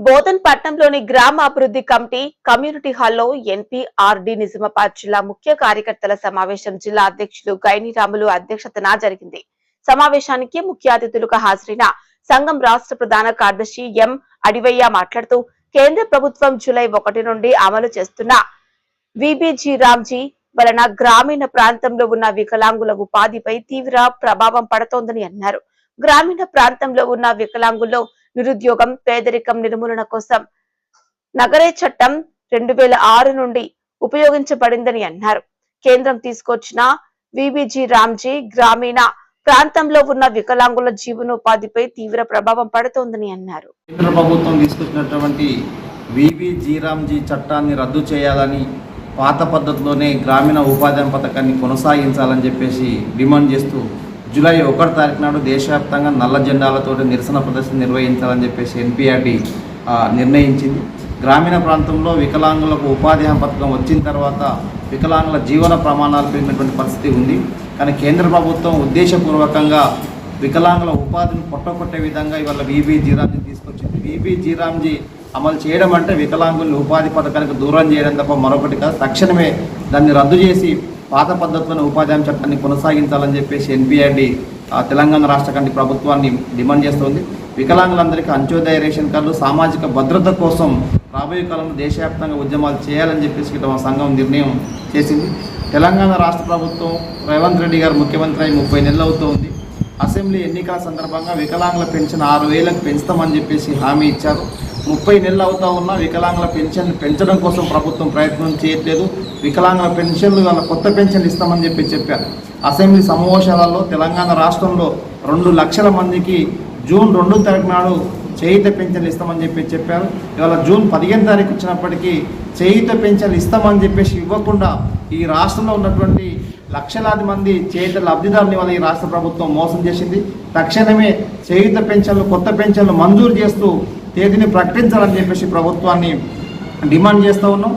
బోధన్ పట్టణంలోని గ్రామ అభివృద్ధి కమిటీ కమ్యూనిటీ హాల్లో ఎన్పీఆర్డి నిజామాబాద్ జిల్లా ముఖ్య కార్యకర్తల సమావేశం జిల్లా అధ్యక్షులు గైనిరాములు అధ్యక్షతన జరిగింది. సమావేశానికి ముఖ్య అతిథులుగా హాజరైన సంఘం రాష్ట్ర ప్రధాన కార్యదర్శి ఎం అడివయ్య మాట్లాడుతూ కేంద్ర ప్రభుత్వం జూలై 1 నుండి అమలు చేస్తున్న విబిజి రామ్జీ వలన గ్రామీణ ప్రాంతంలో ఉన్న వికలాంగుల ఉపాధిపై తీవ్ర ప్రభావం పడుతోందని అన్నారు. గ్రామీణ ప్రాంతంలో ఉన్న వికలాంగుల్లో నిరుద్యోగం, పేదరికం నిర్మూలన కోసం నగరే చట్టం 2006 నుండి ఉపయోగించబడిందని అన్నారు. కేంద్రం తీసుకొచ్చిన విబిజి రామ్జీ గ్రామీణ ప్రాంతంలో ఉన్న వికలాంగుల జీవనోపాధిపై తీవ్ర ప్రభావం పడుతోందని అన్నారు. కేంద్ర ప్రభుత్వం తీసుకొచ్చినటువంటి విబిజి రామ్జీ చట్టాన్ని రద్దు చేయాలని, పాత పద్ధతిలోనే గ్రామీణ ఉపాధి పథకాన్ని కొనసాగించాలని చెప్పేసి డిమాండ్ చేస్తూ జూలై 1 తారీఖు నాడు దేశవ్యాప్తంగా నల్ల జెండాలతో నిరసన ప్రదర్శన నిర్వహించాలని చెప్పేసి ఎన్పీఆర్డి నిర్ణయించింది. గ్రామీణ ప్రాంతంలో వికలాంగులకు ఉపాధి హామీ పథకం వచ్చిన తర్వాత వికలాంగుల జీవన ప్రమాణాలు పెరిగినటువంటి పరిస్థితి ఉంది. కానీ కేంద్ర ప్రభుత్వం ఉద్దేశపూర్వకంగా వికలాంగుల ఉపాధిని పొట్టకొట్టే విధంగా ఇవాళ విబిజి రామ్జీ తీసుకొచ్చింది. విబిజి రామ్జీ అమలు చేయడం అంటే వికలాంగులను ఉపాధి పథకానికి దూరం చేయడం తప్ప మరొకటి కాదు. తక్షణమే దాన్ని రద్దు చేసి పాత పద్ధతిలోని ఉపాధి హామీ చట్టాన్ని కొనసాగించాలని చెప్పేసి ఎన్పీఆర్డి తెలంగాణ రాష్ట్ర కమిటీ ప్రభుత్వాన్ని డిమాండ్ చేస్తోంది. వికలాంగులందరికీ అంత్యోదయ రేషన్ కార్డులు, సామాజిక భద్రత కోసం రాబోయే కాలంలో దేశవ్యాప్తంగా ఉద్యమాలు చేయాలని చెప్పేసి మా సంఘం నిర్ణయం చేసింది. తెలంగాణ రాష్ట్ర ప్రభుత్వం రేవంత్ రెడ్డి గారు ముఖ్యమంత్రి అయి 30 నెలలు అవుతోంది. అసెంబ్లీ ఎన్నికల సందర్భంగా వికలాంగుల పెన్షన్ 6,000కు పెంచుతామని చెప్పేసి హామీ ఇచ్చారు. 30 నెలలు అవుతా ఉన్నా వికలాంగుల పెన్షన్ పెంచడం కోసం ప్రభుత్వం ప్రయత్నం చేయట్లేదు. వికలాంగుల పెన్షన్లు వాళ్ళ కొత్త పెన్షన్లు ఇస్తామని చెప్పారు. అసెంబ్లీ సమావేశాలలో తెలంగాణ రాష్ట్రంలో 2 లక్షల మందికి జూన్ 2 తారీఖు నాడు చేయుత పెన్షన్లు ఇస్తామని చెప్పారు. ఇవాళ జూన్ 15 తారీఖు వచ్చినప్పటికీ చేయుత పెన్షన్లు ఇస్తామని చెప్పేసి ఇవ్వకుండా ఈ రాష్ట్రంలో ఉన్నటువంటి లక్షలాది మంది చేయుత లబ్ధిదారుని వల్ల ఈ రాష్ట్ర ప్రభుత్వం మోసం చేసింది. తక్షణమే చేయుత పెన్షన్లు, కొత్త పెన్షన్లు మంజూరు చేస్తూ తేదీని ప్రకటించాలని చెప్పేసి ప్రభుత్వాన్ని డిమాండ్ చేస్తూ ఉన్నాం.